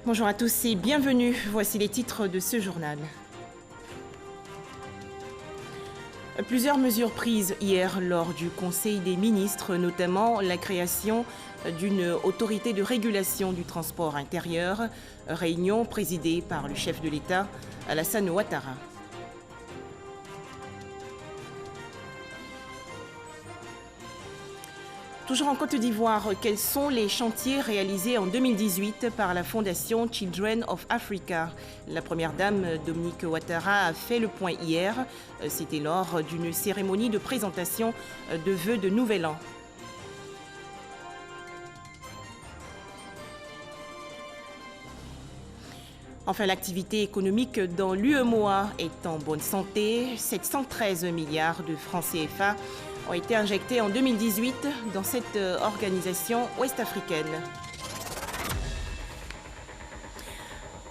Bonjour à tous et bienvenue. Voici les titres de ce journal. Plusieurs mesures prises hier lors du Conseil des ministres, notamment la création d'une autorité de régulation du transport intérieur, réunion présidée par le chef de l'État, Alassane Ouattara. Toujours en Côte d'Ivoire, quels sont les chantiers réalisés en 2018 par la Fondation Children of Africa? La première dame, Dominique Ouattara, a fait le point hier. C'était lors d'une cérémonie de présentation de vœux de Nouvel An. Enfin, l'activité économique dans l'UEMOA est en bonne santé. 713 milliards de francs CFA ont été injectés en 2018 dans cette organisation ouest-africaine.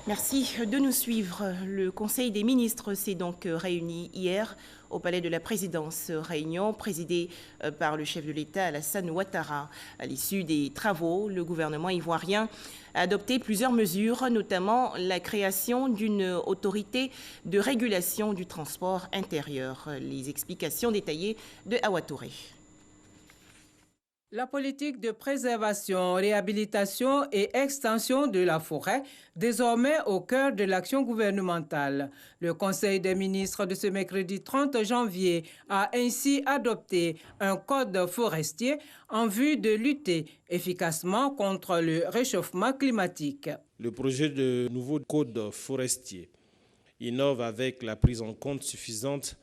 Merci de nous suivre. Le Conseil des ministres s'est donc réuni hier au Palais de la Présidence. Réunion présidée par le chef de l'État, Alassane Ouattara. À l'issue des travaux, le gouvernement ivoirien a adopté plusieurs mesures, notamment la création d'une autorité de régulation du transport intérieur. Les explications détaillées de Awa Touré. La politique de préservation, réhabilitation et extension de la forêt, désormais au cœur de l'action gouvernementale. Le Conseil des ministres de ce mercredi 30 janvier a ainsi adopté un code forestier en vue de lutter efficacement contre le réchauffement climatique. Le projet de nouveau code forestier innove avec la prise en compte suffisante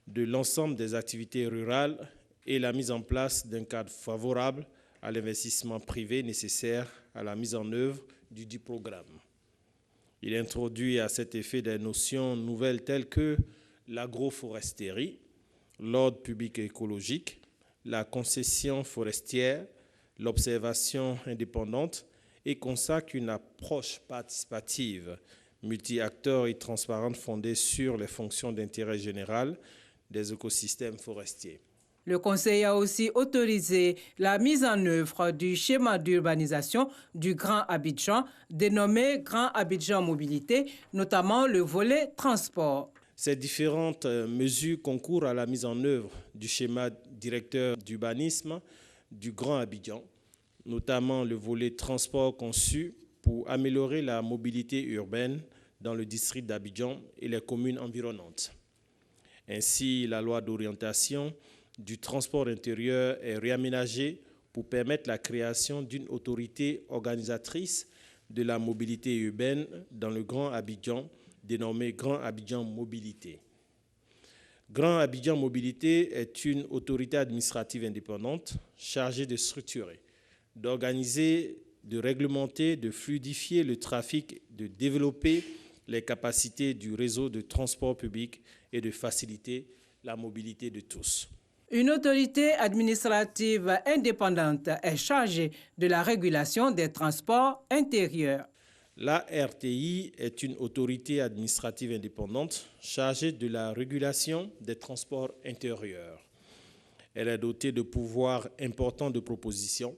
de l'ensemble des activités rurales et la mise en place d'un cadre favorable à l'investissement privé nécessaire à la mise en œuvre du programme. Il introduit à cet effet des notions nouvelles telles que l'agroforesterie, l'ordre public et écologique, la concession forestière, l'observation indépendante et consacre une approche participative, multi-acteurs et transparente fondée sur les fonctions d'intérêt général des écosystèmes forestiers. Le Conseil a aussi autorisé la mise en œuvre du schéma d'urbanisation du Grand Abidjan, dénommé Grand Abidjan Mobilité, notamment le volet transport. Ces différentes mesures concourent à la mise en œuvre du schéma directeur d'urbanisme du Grand Abidjan, notamment le volet transport conçu pour améliorer la mobilité urbaine dans le district d'Abidjan et les communes environnantes. Ainsi, la loi d'orientation du transport intérieur est réaménagée pour permettre la création d'une autorité organisatrice de la mobilité urbaine dans le Grand Abidjan, dénommée Grand Abidjan Mobilité. Grand Abidjan Mobilité est une autorité administrative indépendante chargée de structurer, d'organiser, de réglementer, de fluidifier le trafic, de développer les capacités du réseau de transport public et de faciliter la mobilité de tous. Une autorité administrative indépendante est chargée de la régulation des transports intérieurs. La RTI est une autorité administrative indépendante chargée de la régulation des transports intérieurs. Elle est dotée de pouvoirs importants de proposition,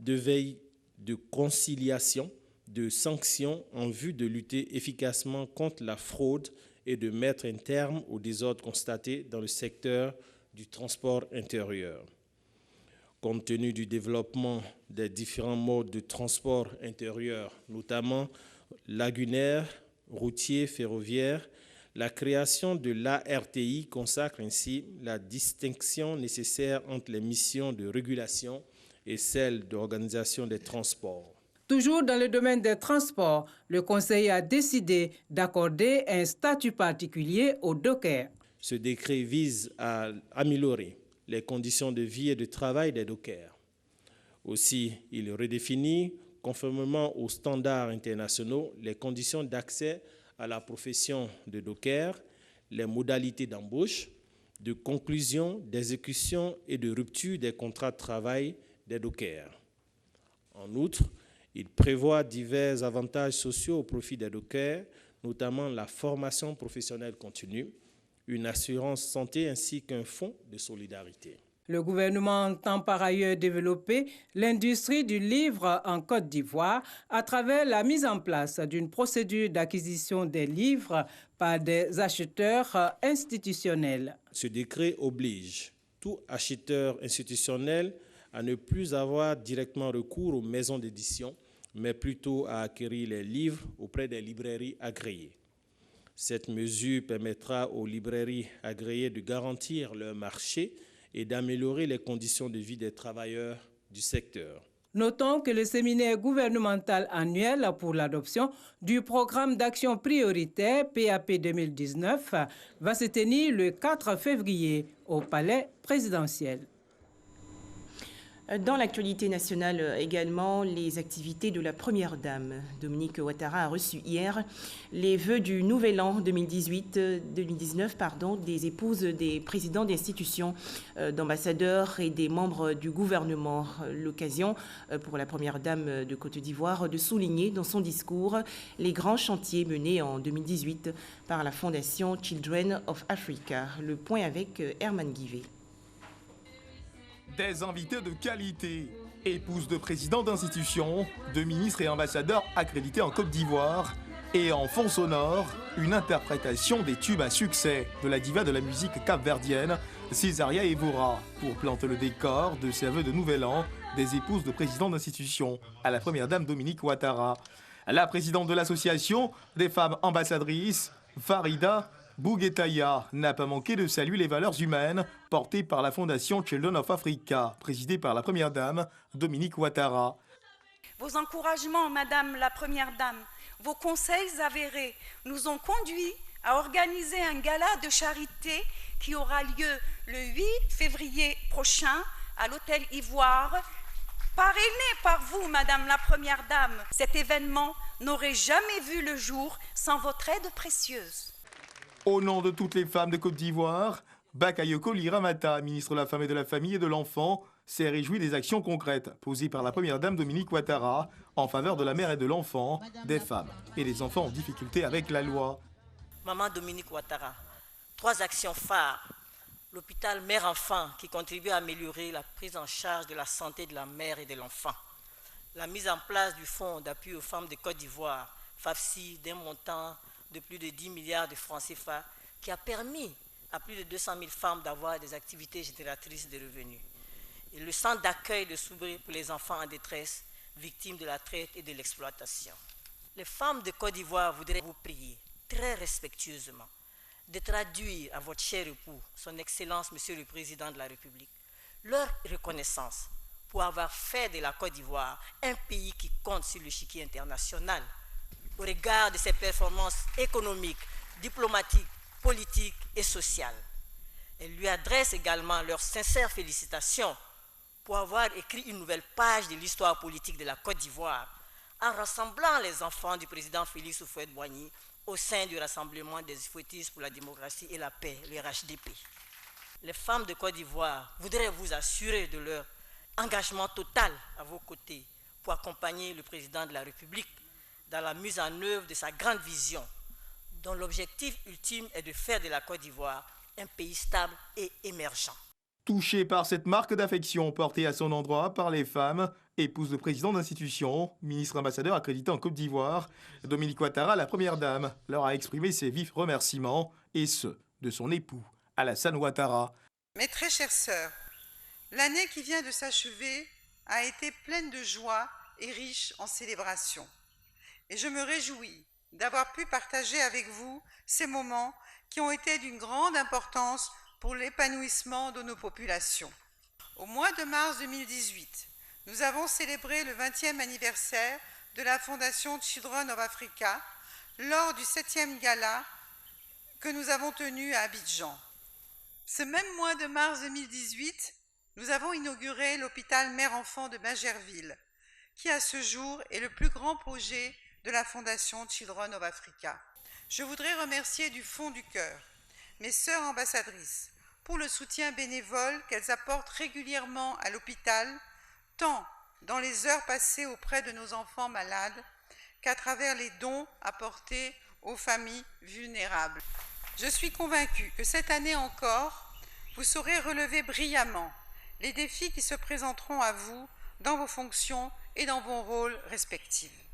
de veille, de conciliation, de sanctions en vue de lutter efficacement contre la fraude et de mettre un terme aux désordres constatés dans le secteur du transport intérieur. Compte tenu du développement des différents modes de transport intérieur, notamment lagunaire, routier, ferroviaire, la création de l'ARTI consacre ainsi la distinction nécessaire entre les missions de régulation et celles d'organisation des transports. Toujours dans le domaine des transports, le Conseil a décidé d'accorder un statut particulier aux dockers. Ce décret vise à améliorer les conditions de vie et de travail des dockers. Aussi, il redéfinit, conformément aux standards internationaux, les conditions d'accès à la profession de docker, les modalités d'embauche, de conclusion, d'exécution et de rupture des contrats de travail des dockers. En outre, il prévoit divers avantages sociaux au profit des dockers, notamment la formation professionnelle continue, une assurance santé ainsi qu'un fonds de solidarité. Le gouvernement entend par ailleurs développer l'industrie du livre en Côte d'Ivoire à travers la mise en place d'une procédure d'acquisition des livres par des acheteurs institutionnels. Ce décret oblige tout acheteur institutionnel à ne plus avoir directement recours aux maisons d'édition, mais plutôt à acquérir les livres auprès des librairies agréées. Cette mesure permettra aux librairies agréées de garantir leur marché et d'améliorer les conditions de vie des travailleurs du secteur. Notons que le séminaire gouvernemental annuel pour l'adoption du programme d'action prioritaire PAP 2019 va se tenir le 4 février au Palais présidentiel. Dans l'actualité nationale également, les activités de la Première Dame. Dominique Ouattara a reçu hier les vœux du Nouvel An 2019 des épouses des présidents d'institutions, d'ambassadeurs et des membres du gouvernement. L'occasion pour la Première Dame de Côte d'Ivoire de souligner dans son discours les grands chantiers menés en 2018 par la Fondation Children of Africa. Le point avec Herman Guivet. Des invités de qualité, épouses de présidents d'institutions, de ministres et ambassadeurs accrédités en Côte d'Ivoire, et en fond sonore, une interprétation des tubes à succès de la diva de la musique capverdienne, Césaria Evora, pour planter le décor de ses vœux de Nouvel An des épouses de présidents d'institutions à la Première Dame Dominique Ouattara. La présidente de l'association des femmes ambassadrices, Farida Bouguetaya, n'a pas manqué de saluer les valeurs humaines portées par la Fondation Children of Africa, présidée par la Première Dame, Dominique Ouattara. Vos encouragements, Madame la Première Dame, vos conseils avérés nous ont conduits à organiser un gala de charité qui aura lieu le 8 février prochain à l'Hôtel Ivoire, parrainé par vous, Madame la Première Dame. Cet événement n'aurait jamais vu le jour sans votre aide précieuse. Au nom de toutes les femmes de Côte d'Ivoire, Bakayoko Liramata, ministre de la Femme et de la Famille et de l'Enfant, s'est réjoui des actions concrètes posées par la Première Dame Dominique Ouattara en faveur de la mère et de l'enfant, des femmes et des enfants en difficulté avec la loi. Maman Dominique Ouattara, 3 actions phares. L'hôpital mère-enfant qui contribue à améliorer la prise en charge de la santé de la mère et de l'enfant. La mise en place du fonds d'appui aux femmes de Côte d'Ivoire, FAFSI, d'un montant de plus de 10 milliards de francs CFA, qui a permis à plus de 200 000 femmes d'avoir des activités génératrices de revenus. Et le centre d'accueil de Soubré pour les enfants en détresse, victimes de la traite et de l'exploitation. Les femmes de Côte d'Ivoire voudraient vous prier très respectueusement de traduire à votre cher époux, son Excellence Monsieur le Président de la République, leur reconnaissance pour avoir fait de la Côte d'Ivoire un pays qui compte sur l'échiquier international au regard de ses performances économiques, diplomatiques, politiques et sociales. Elles lui adressent également leurs sincères félicitations pour avoir écrit une nouvelle page de l'histoire politique de la Côte d'Ivoire en rassemblant les enfants du président Félix Houphouët-Boigny au sein du Rassemblement des Fouettistes pour la démocratie et la paix, le RHDP. Les femmes de Côte d'Ivoire voudraient vous assurer de leur engagement total à vos côtés pour accompagner le président de la République dans la mise en œuvre de sa grande vision, dont l'objectif ultime est de faire de la Côte d'Ivoire un pays stable et émergent. Touché par cette marque d'affection portée à son endroit par les femmes, épouses de présidents d'institutions, ministre ambassadeur accrédité en Côte d'Ivoire, Dominique Ouattara, la Première Dame, leur a exprimé ses vifs remerciements, et ceux de son époux, Alassane Ouattara. Mes très chères sœurs, l'année qui vient de s'achever a été pleine de joie et riche en célébrations. Et je me réjouis d'avoir pu partager avec vous ces moments qui ont été d'une grande importance pour l'épanouissement de nos populations. Au mois de mars 2018, nous avons célébré le 20e anniversaire de la Fondation Children of Africa lors du 7e gala que nous avons tenu à Abidjan. Ce même mois de mars 2018, nous avons inauguré l'hôpital mère-enfant de Magerville, qui à ce jour est le plus grand projet de la Fondation Children of Africa. Je voudrais remercier du fond du cœur mes sœurs ambassadrices pour le soutien bénévole qu'elles apportent régulièrement à l'hôpital, tant dans les heures passées auprès de nos enfants malades qu'à travers les dons apportés aux familles vulnérables. Je suis convaincue que cette année encore, vous saurez relever brillamment les défis qui se présenteront à vous dans vos fonctions et dans vos rôles respectifs.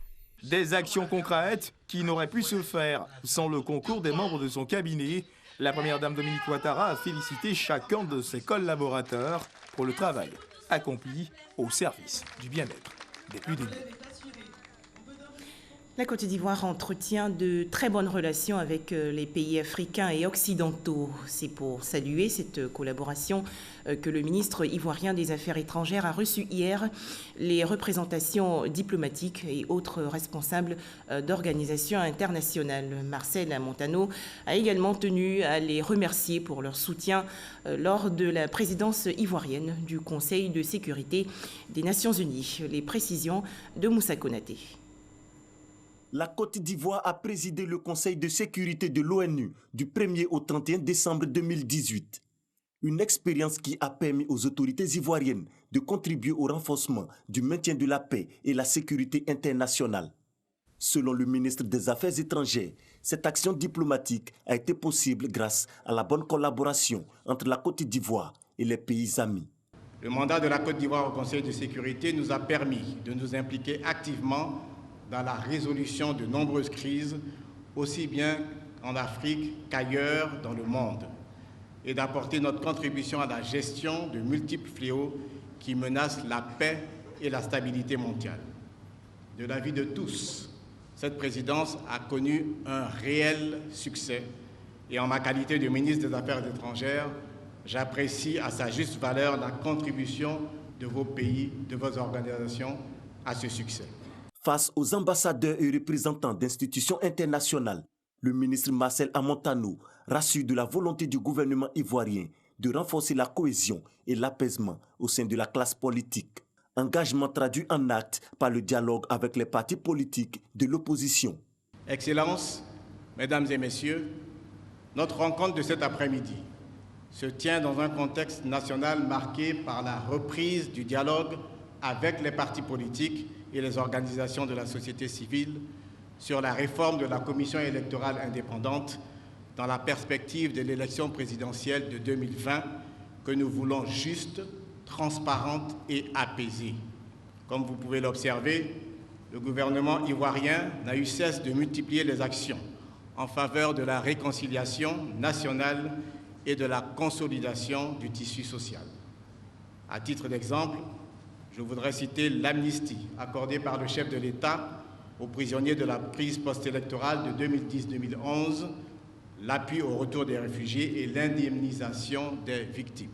Des actions concrètes qui n'auraient pu se faire sans le concours des membres de son cabinet. La première dame Dominique Ouattara a félicité chacun de ses collaborateurs pour le travail accompli au service du bien-être des plus démunis. La Côte d'Ivoire entretient de très bonnes relations avec les pays africains et occidentaux. C'est pour saluer cette collaboration que le ministre ivoirien des Affaires étrangères a reçu hier les représentations diplomatiques et autres responsables d'organisations internationales. Marcel Montano a également tenu à les remercier pour leur soutien lors de la présidence ivoirienne du Conseil de sécurité des Nations Unies. Les précisions de Moussa Konaté. La Côte d'Ivoire a présidé le Conseil de sécurité de l'ONU du 1er au 31 décembre 2018. Une expérience qui a permis aux autorités ivoiriennes de contribuer au renforcement du maintien de la paix et la sécurité internationale. Selon le ministre des Affaires étrangères, cette action diplomatique a été possible grâce à la bonne collaboration entre la Côte d'Ivoire et les pays amis. Le mandat de la Côte d'Ivoire au Conseil de sécurité nous a permis de nous impliquer activement dans la résolution de nombreuses crises, aussi bien en Afrique qu'ailleurs dans le monde, et d'apporter notre contribution à la gestion de multiples fléaux qui menacent la paix et la stabilité mondiale. De l'avis de tous, cette présidence a connu un réel succès et en ma qualité de ministre des Affaires étrangères, j'apprécie à sa juste valeur la contribution de vos pays, de vos organisations à ce succès. Face aux ambassadeurs et représentants d'institutions internationales, le ministre Marcel Montano rassure de la volonté du gouvernement ivoirien de renforcer la cohésion et l'apaisement au sein de la classe politique. Engagement traduit en actes par le dialogue avec les partis politiques de l'opposition. Excellences, Mesdames et Messieurs, notre rencontre de cet après-midi se tient dans un contexte national marqué par la reprise du dialogue avec les partis politiques et les organisations de la société civile sur la réforme de la Commission électorale indépendante dans la perspective de l'élection présidentielle de 2020 que nous voulons juste, transparente et apaisée. Comme vous pouvez l'observer, le gouvernement ivoirien n'a eu cesse de multiplier les actions en faveur de la réconciliation nationale et de la consolidation du tissu social. À titre d'exemple, je voudrais citer l'amnistie accordée par le chef de l'État aux prisonniers de la crise post-électorale de 2010-2011, l'appui au retour des réfugiés et l'indemnisation des victimes.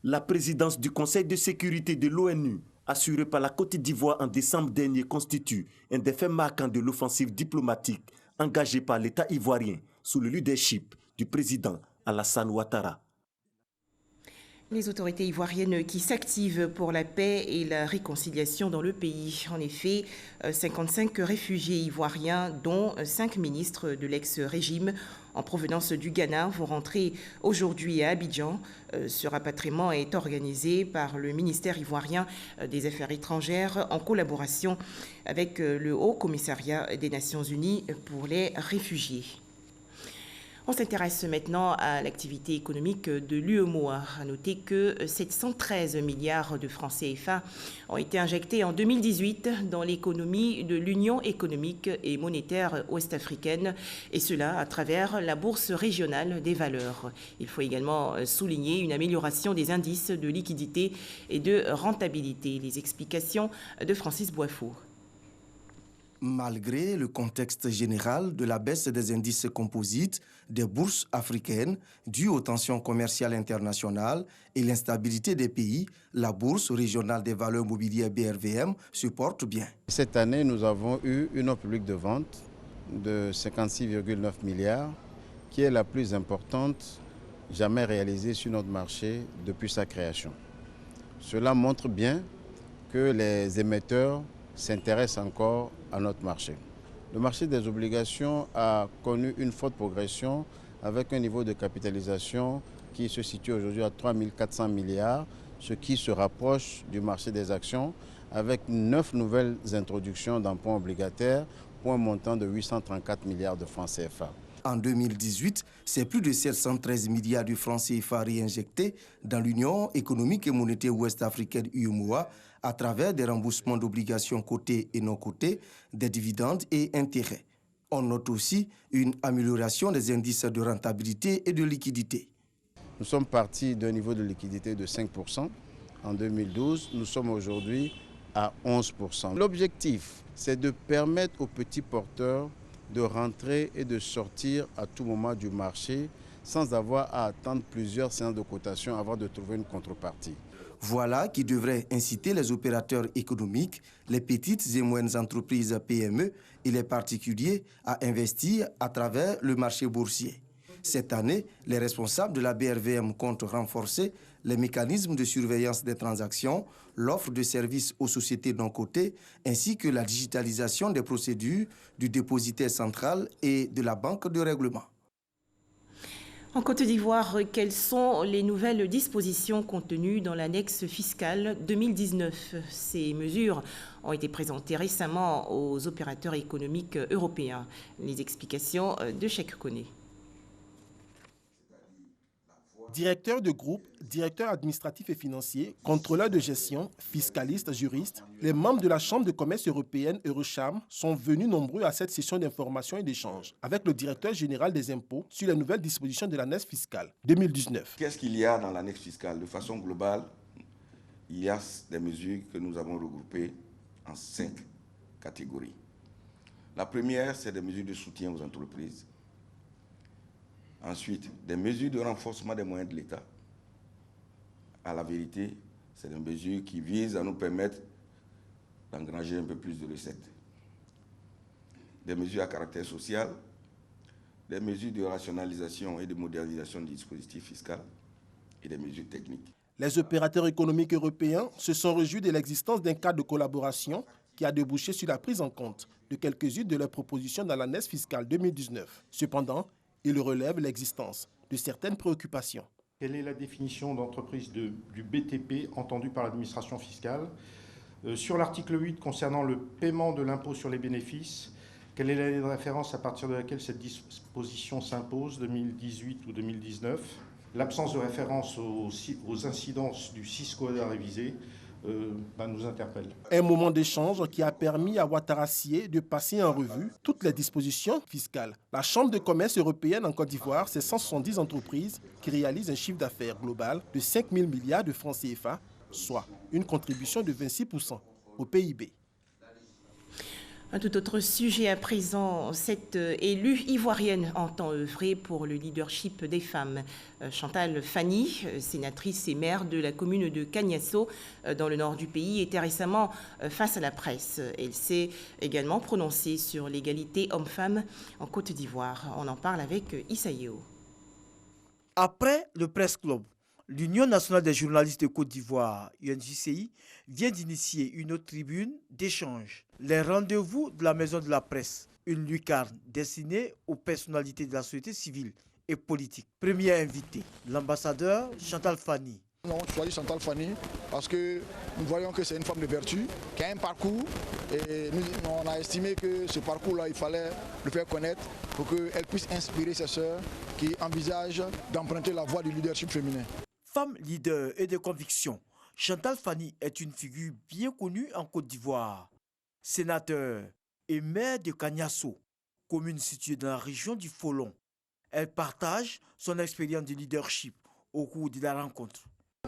La présidence du Conseil de sécurité de l'ONU, assurée par la Côte d'Ivoire en décembre dernier, constitue un des faits marquants de l'offensive diplomatique engagée par l'État ivoirien sous le leadership du président Alassane Ouattara. Les autorités ivoiriennes qui s'activent pour la paix et la réconciliation dans le pays. En effet, 55 réfugiés ivoiriens, dont 5 ministres de l'ex-régime en provenance du Ghana, vont rentrer aujourd'hui à Abidjan. Ce rapatriement est organisé par le ministère ivoirien des Affaires étrangères en collaboration avec le Haut Commissariat des Nations Unies pour les réfugiés. On s'intéresse maintenant à l'activité économique de l'UEMOA. À noter que 713 milliards de francs CFA ont été injectés en 2018 dans l'économie de l'Union économique et monétaire ouest-africaine, et cela à travers la Bourse régionale des valeurs. Il faut également souligner une amélioration des indices de liquidité et de rentabilité. Les explications de Francis Boifo. Malgré le contexte général de la baisse des indices composites des bourses africaines due aux tensions commerciales internationales et l'instabilité des pays, la Bourse régionale des valeurs mobilières BRVM se porte bien. Cette année, nous avons eu une offre publique de vente de 56,9 milliards, qui est la plus importante jamais réalisée sur notre marché depuis sa création. Cela montre bien que les émetteurs s'intéressent encore à notre marché. Le marché des obligations a connu une forte progression avec un niveau de capitalisation qui se situe aujourd'hui à 3 400 milliards, ce qui se rapproche du marché des actions avec 9 nouvelles introductions d'emprunts obligataires pour un montant de 834 milliards de francs CFA. En 2018, c'est plus de 713 milliards de francs CFA réinjectés dans l'Union économique et monétaire ouest-africaine UEMOA à travers des remboursements d'obligations cotées et non cotées, des dividendes et intérêts. On note aussi une amélioration des indices de rentabilité et de liquidité. Nous sommes partis d'un niveau de liquidité de 5% en 2012. Nous sommes aujourd'hui à 11%. L'objectif, c'est de permettre aux petits porteurs de rentrer et de sortir à tout moment du marché sans avoir à attendre plusieurs séances de cotation avant de trouver une contrepartie. Voilà qui devrait inciter les opérateurs économiques, les petites et moyennes entreprises PME et les particuliers à investir à travers le marché boursier. Cette année, les responsables de la BRVM comptent renforcer les mécanismes de surveillance des transactions, l'offre de services aux sociétés non cotées, ainsi que la digitalisation des procédures du dépositaire central et de la banque de règlement. En Côte d'Ivoire, quelles sont les nouvelles dispositions contenues dans l'annexe fiscale 2019 ? Ces mesures ont été présentées récemment aux opérateurs économiques européens. Les explications de Cheikh Koné. Directeur de groupe, directeur administratif et financier, contrôleur de gestion, fiscaliste, juriste, les membres de la Chambre de commerce européenne Eurocham sont venus nombreux à cette session d'information et d'échange avec le directeur général des impôts sur les nouvelles dispositions de l'annexe fiscale 2019. Qu'est-ce qu'il y a dans l'annexe fiscale? De façon globale, il y a des mesures que nous avons regroupées en 5 catégories. La première, c'est des mesures de soutien aux entreprises. Ensuite, des mesures de renforcement des moyens de l'État. À la vérité, c'est des mesures qui visent à nous permettre d'engranger un peu plus de recettes. Des mesures à caractère social, des mesures de rationalisation et de modernisation du dispositif fiscal et des mesures techniques. Les opérateurs économiques européens se sont réjouis de l'existence d'un cadre de collaboration qui a débouché sur la prise en compte de quelques-unes de leurs propositions dans l'annexe fiscale 2019. Cependant, il relève l'existence de certaines préoccupations. Quelle est la définition d'entreprise du BTP entendue par l'administration fiscale? Sur l'article 8 concernant le paiement de l'impôt sur les bénéfices, quelle est l'année de référence à partir de laquelle cette disposition s'impose, 2018 ou 2019? L'absence de référence aux incidences du CISCODA révisé nous interpelle. Un moment d'échange qui a permis à Ouattara Sié de passer en revue toutes les dispositions fiscales. La Chambre de commerce européenne en Côte d'Ivoire, c'est 170 entreprises qui réalisent un chiffre d'affaires global de 5 000 milliards de francs CFA, soit une contribution de 26% au PIB. Un tout autre sujet à présent, cette élue ivoirienne entend œuvrer pour le leadership des femmes. Chantal Fani, sénatrice et maire de la commune de Kagnasso, dans le nord du pays, était récemment face à la presse. Elle s'est également prononcée sur l'égalité homme-femme en Côte d'Ivoire. On en parle avec Issa Yeo. Après le Press Club, l'Union nationale des journalistes de Côte d'Ivoire, UNJCI, vient d'initier une autre tribune d'échange. Les rendez-vous de la Maison de la Presse, une lucarne destinée aux personnalités de la société civile et politique. Premier invité, l'ambassadeur Chantal Fani. Non, je choisis Chantal Fani parce que nous voyons que c'est une femme de vertu, qui a un parcours et on a estimé que ce parcours-là, il fallait le faire connaître pour qu'elle puisse inspirer ses sœurs qui envisagent d'emprunter la voie du leadership féminin. Femme leader et de conviction, Chantal Fani est une figure bien connue en Côte d'Ivoire. Sénateur et maire de Kagnasso, commune située dans la région du Folon. Elle partage son expérience de leadership au cours de la rencontre.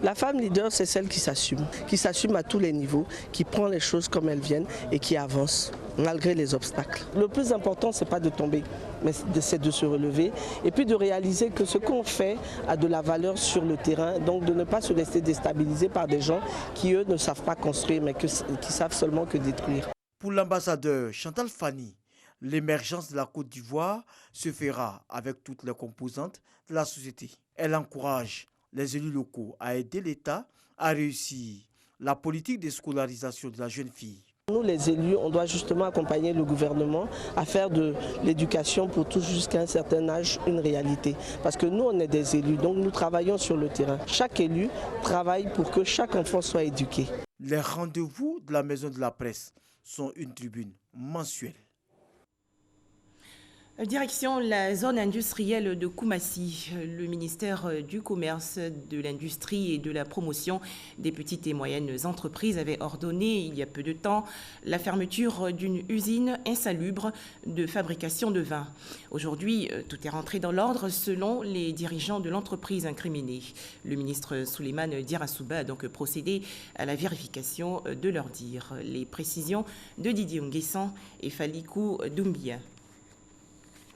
La femme leader, c'est celle qui s'assume à tous les niveaux, qui prend les choses comme elles viennent et qui avance malgré les obstacles. Le plus important, c'est pas de tomber, mais c'est de se relever et puis de réaliser que ce qu'on fait a de la valeur sur le terrain, donc de ne pas se laisser déstabiliser par des gens qui, eux, ne savent pas construire, mais qui savent seulement que détruire. Pour l'ambassadeur Chantal Fani, l'émergence de la Côte d'Ivoire se fera avec toutes les composantes de la société. Elle encourage les élus locaux à aider l'État à réussir la politique de scolarisation de la jeune fille. Nous, les élus, on doit justement accompagner le gouvernement à faire de l'éducation pour tous jusqu'à un certain âge une réalité. Parce que nous, on est des élus, donc nous travaillons sur le terrain. Chaque élu travaille pour que chaque enfant soit éduqué. Les rendez-vous de la Maison de la Presse sont une tribune mensuelle. Direction la zone industrielle de Koumassi. Le ministère du Commerce, de l'Industrie et de la Promotion des petites et moyennes entreprises avait ordonné il y a peu de temps la fermeture d'une usine insalubre de fabrication de vin. Aujourd'hui, tout est rentré dans l'ordre selon les dirigeants de l'entreprise incriminée. Le ministre Souleymane Dirasouba a donc procédé à la vérification de leurs dires. Les précisions de Didier Nguessan et Falikou Doumbia.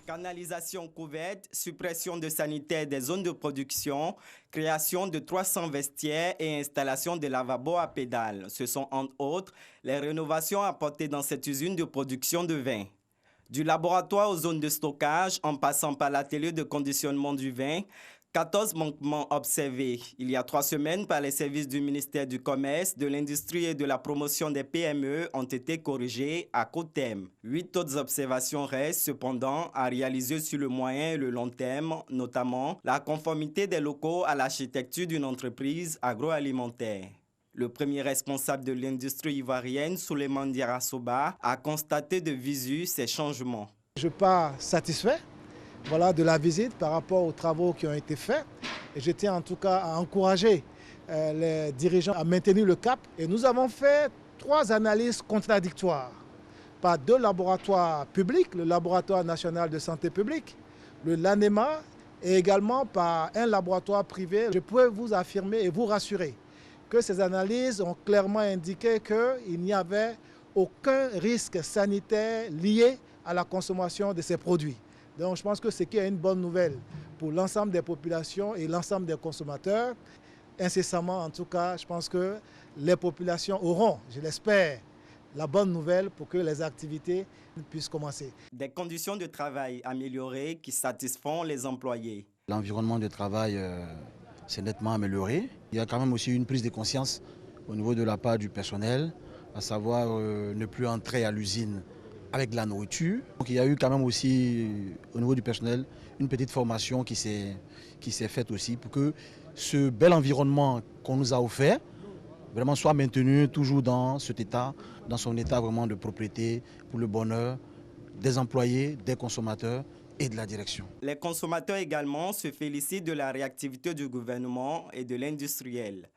Canalisation couverte, suppression de sanitaire des zones de production, création de 300 vestiaires et installation de lavabos à pédales. Ce sont entre autres les rénovations apportées dans cette usine de production de vin. Du laboratoire aux zones de stockage, en passant par l'atelier de conditionnement du vin, 14 manquements observés il y a 3 semaines par les services du ministère du Commerce, de l'Industrie et de la Promotion des PME ont été corrigés à court terme. 8 autres observations restent cependant à réaliser sur le moyen et le long terme, notamment la conformité des locaux à l'architecture d'une entreprise agroalimentaire. Le premier responsable de l'industrie ivoirienne, Souleymane Dirasouba, a constaté de visu ces changements. Je ne suis pas satisfait. Voilà, de la visite par rapport aux travaux qui ont été faits. Et je tiens en tout cas à encourager les dirigeants à maintenir le cap. Et nous avons fait 3 analyses contradictoires par 2 laboratoires publics, le Laboratoire national de santé publique, le LANEMA, et également par un laboratoire privé. Je peux vous affirmer et vous rassurer que ces analyses ont clairement indiqué qu'il n'y avait aucun risque sanitaire lié à la consommation de ces produits. Donc je pense que c'est une bonne nouvelle pour l'ensemble des populations et l'ensemble des consommateurs. Incessamment, en tout cas, je pense que les populations auront, je l'espère, la bonne nouvelle pour que les activités puissent commencer. Des conditions de travail améliorées qui satisfont les employés. L'environnement de travail s'est nettement amélioré. Il y a quand même aussi une prise de conscience au niveau de la part du personnel, à savoir ne plus entrer à l'usine avec de la nourriture. Donc il y a eu quand même aussi au niveau du personnel une petite formation qui s'est faite aussi pour que ce bel environnement qu'on nous a offert vraiment soit maintenu toujours dans cet état, dans son état vraiment de propriété pour le bonheur des employés, des consommateurs et de la direction. Les consommateurs également se félicitent de la réactivité du gouvernement et de l'industriel.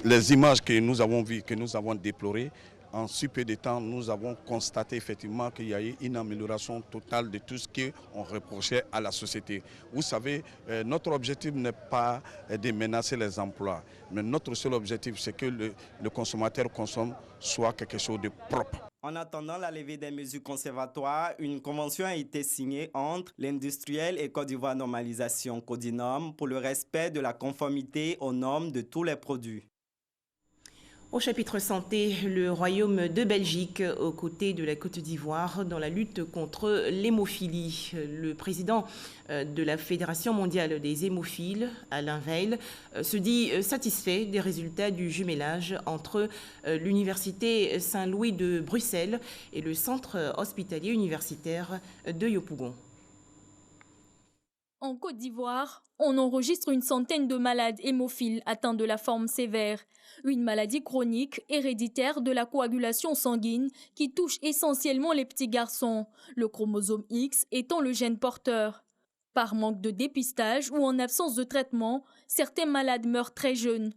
Les images que nous avons vues, que nous avons déplorées, en si peu de temps, nous avons constaté effectivement qu'il y a eu une amélioration totale de tout ce qu'on reprochait à la société. Vous savez, notre objectif n'est pas de menacer les emplois, mais notre seul objectif, c'est que le consommateur consomme soit quelque chose de propre. En attendant la levée des mesures conservatoires, une convention a été signée entre l'industriel et Côte d'Ivoire Normalisation Codinorm pour le respect de la conformité aux normes de tous les produits. Au chapitre santé, le Royaume de Belgique aux côtés de la Côte d'Ivoire dans la lutte contre l'hémophilie. Le président de la Fédération mondiale des hémophiles, Alain Veil, se dit satisfait des résultats du jumelage entre l'Université Saint-Louis de Bruxelles et le centre hospitalier universitaire de Yopougon. En Côte d'Ivoire, on enregistre une centaine de malades hémophiles atteints de la forme sévère, une maladie chronique héréditaire de la coagulation sanguine qui touche essentiellement les petits garçons, le chromosome X étant le gène porteur. Par manque de dépistage ou en absence de traitement, certains malades meurent très jeunes.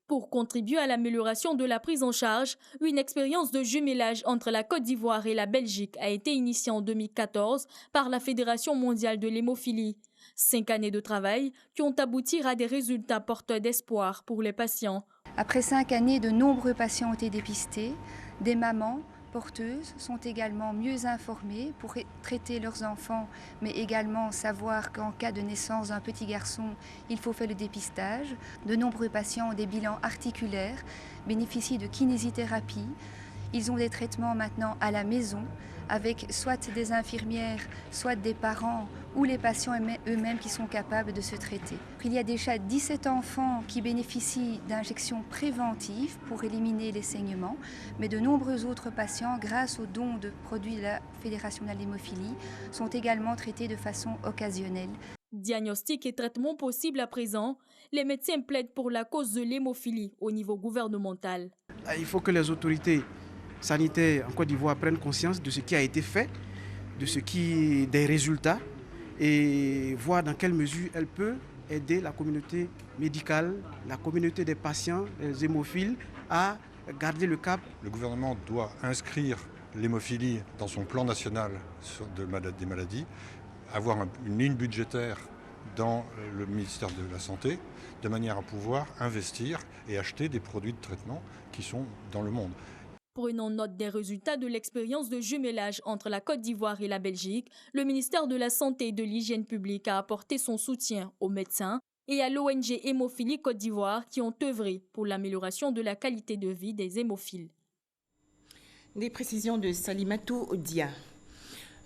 Pour contribuer à l'amélioration de la prise en charge, une expérience de jumelage entre la Côte d'Ivoire et la Belgique a été initiée en 2014 par la Fédération mondiale de l'hémophilie. 5 années de travail qui ont abouti à des résultats porteurs d'espoir pour les patients. Après 5 années, de nombreux patients ont été dépistés. Des mamans porteuses sont également mieux informées pour traiter leurs enfants, mais également savoir qu'en cas de naissance d'un petit garçon, il faut faire le dépistage. De nombreux patients ont des bilans articulaires, bénéficient de kinésithérapie. Ils ont des traitements maintenant à la maison, avec soit des infirmières, soit des parents ou les patients eux-mêmes qui sont capables de se traiter. Il y a déjà 17 enfants qui bénéficient d'injections préventives pour éliminer les saignements, mais de nombreux autres patients, grâce aux dons de produits de la Fédération de l'hémophilie, sont également traités de façon occasionnelle. Diagnostic et traitement possibles à présent, les médecins plaident pour la cause de l'hémophilie au niveau gouvernemental. Il faut que les autorités sanitaires en Côte d'Ivoire prennent conscience de ce qui a été fait des résultats et voir dans quelle mesure elle peut aider la communauté médicale, la communauté des patients, les hémophiles, à garder le cap. Le gouvernement doit inscrire l'hémophilie dans son plan national des maladies, avoir une ligne budgétaire dans le ministère de la Santé, de manière à pouvoir investir et acheter des produits de traitement qui sont dans le monde. Prenant note des résultats de l'expérience de jumelage entre la Côte d'Ivoire et la Belgique, le ministère de la Santé et de l'Hygiène publique a apporté son soutien aux médecins et à l'ONG Hémophilie Côte d'Ivoire qui ont œuvré pour l'amélioration de la qualité de vie des hémophiles. Des précisions de Salimatou Dia.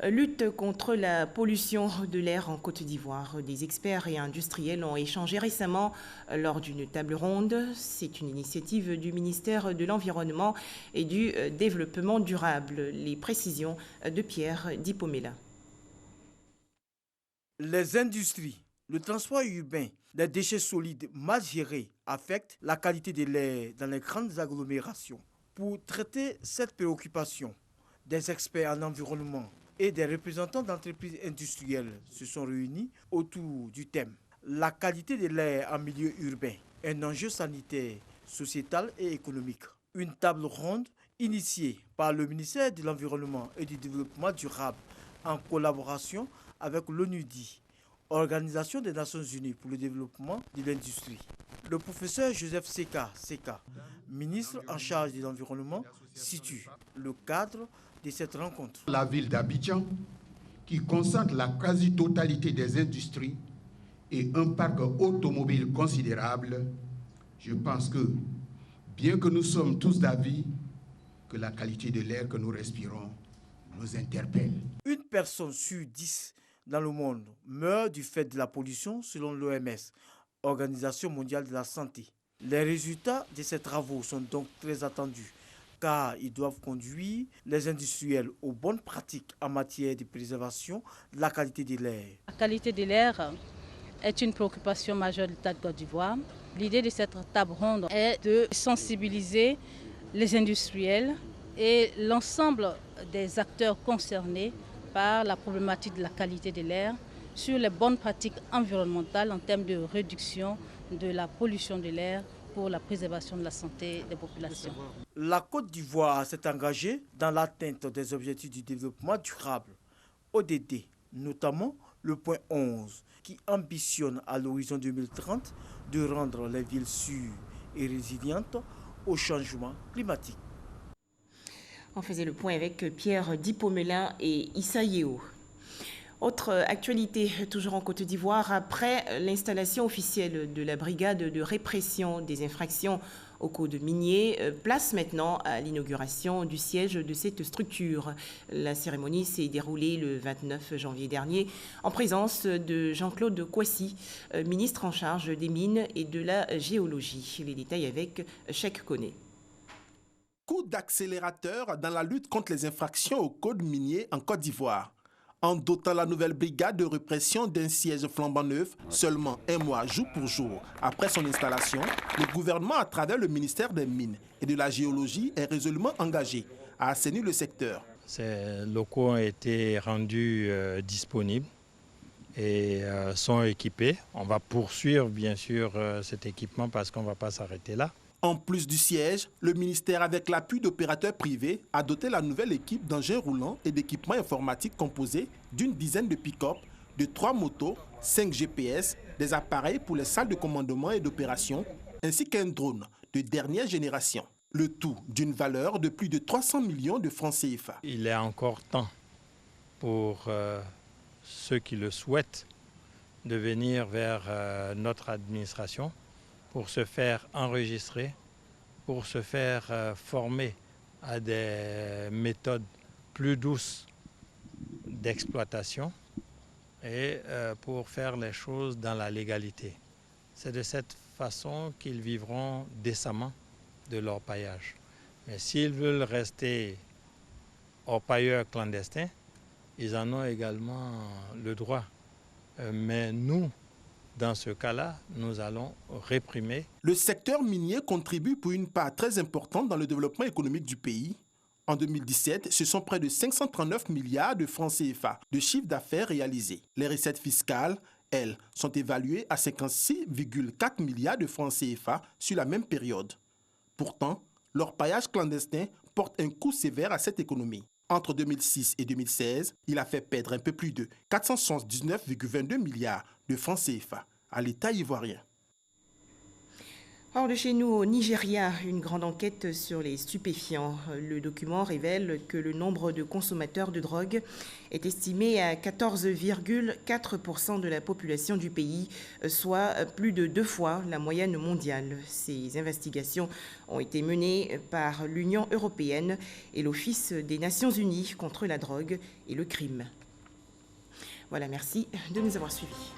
Lutte contre la pollution de l'air en Côte d'Ivoire. Des experts et industriels ont échangé récemment lors d'une table ronde. C'est une initiative du ministère de l'Environnement et du Développement durable. Les précisions de Pierre Dipomela. Les industries, le transport urbain, les déchets solides mal gérés affectent la qualité de l'air dans les grandes agglomérations. Pour traiter cette préoccupation, des experts en environnement et des représentants d'entreprises industrielles se sont réunis autour du thème « La qualité de l'air en milieu urbain, un enjeu sanitaire, sociétal et économique ». Une table ronde initiée par le ministère de l'Environnement et du Développement durable en collaboration avec l'ONUDI, Organisation des Nations Unies pour le développement de l'industrie. Le professeur Joseph Seka, ministre en charge de l'environnement, situe le cadre de cette rencontre. La ville d'Abidjan, qui concentre la quasi-totalité des industries et un parc automobile considérable, je pense que, bien que nous sommes tous d'avis que la qualité de l'air que nous respirons nous interpelle. Une personne sur 10 dans le monde meurt du fait de la pollution selon l'OMS, Organisation mondiale de la santé. Les résultats de ces travaux sont donc très attendus car ils doivent conduire les industriels aux bonnes pratiques en matière de préservation de la qualité de l'air. La qualité de l'air est une préoccupation majeure de l'État de Côte d'Ivoire. L'idée de cette table ronde est de sensibiliser les industriels et l'ensemble des acteurs concernés par la problématique de la qualité de l'air sur les bonnes pratiques environnementales en termes de réduction de la pollution de l'air pour la préservation de la santé des populations. La Côte d'Ivoire s'est engagée dans l'atteinte des objectifs du développement durable, ODD, notamment le point 11, qui ambitionne à l'horizon 2030 de rendre les villes sûres et résilientes au changement climatique. On faisait le point avec Pierre Dipomela et Issa Yeo. Autre actualité, toujours en Côte d'Ivoire, après l'installation officielle de la brigade de répression des infractions au code minier, place maintenant à l'inauguration du siège de cette structure. La cérémonie s'est déroulée le 29 janvier dernier en présence de Jean-Claude Kouassi, ministre en charge des mines et de la géologie. Les détails avec Cheikh Koné. Coup d'accélérateur dans la lutte contre les infractions au code minier en Côte d'Ivoire. En dotant la nouvelle brigade de répression d'un siège flambant neuf, seulement un mois jour pour jour après son installation, le gouvernement, à travers le ministère des Mines et de la Géologie, est résolument engagé à assainir le secteur. Ces locaux ont été rendus disponibles et sont équipés. On va poursuivre bien sûr cet équipement parce qu'on ne va pas s'arrêter là. En plus du siège, le ministère, avec l'appui d'opérateurs privés, a doté la nouvelle équipe d'engins roulants et d'équipements informatiques composés d'une dizaine de pick-up, de 3 motos, 5 GPS, des appareils pour les salles de commandement et d'opération, ainsi qu'un drone de dernière génération. Le tout d'une valeur de plus de 300 millions de francs CFA. Il est encore temps pour ceux qui le souhaitent de venir vers notre administration pour se faire enregistrer, pour se faire former à des méthodes plus douces d'exploitation et pour faire les choses dans la légalité. C'est de cette façon qu'ils vivront décemment de leur paillage. Mais s'ils veulent rester orpailleurs clandestins, ils en ont également le droit. Mais nous, dans ce cas-là, nous allons réprimer. Le secteur minier contribue pour une part très importante dans le développement économique du pays. En 2017, ce sont près de 539 milliards de francs CFA de chiffre d'affaires réalisés. Les recettes fiscales, elles, sont évaluées à 56,4 milliards de francs CFA sur la même période. Pourtant, l'orpaillage clandestin porte un coup sévère à cette économie. Entre 2006 et 2016, il a fait perdre un peu plus de 479,22 milliards de francs CFA à l'État ivoirien. Hors de chez nous, au Nigeria, une grande enquête sur les stupéfiants. Le document révèle que le nombre de consommateurs de drogue est estimé à 14,4% de la population du pays, soit plus de 2 fois la moyenne mondiale. Ces investigations ont été menées par l'Union européenne et l'Office des Nations Unies contre la drogue et le crime. Voilà, merci de nous avoir suivis.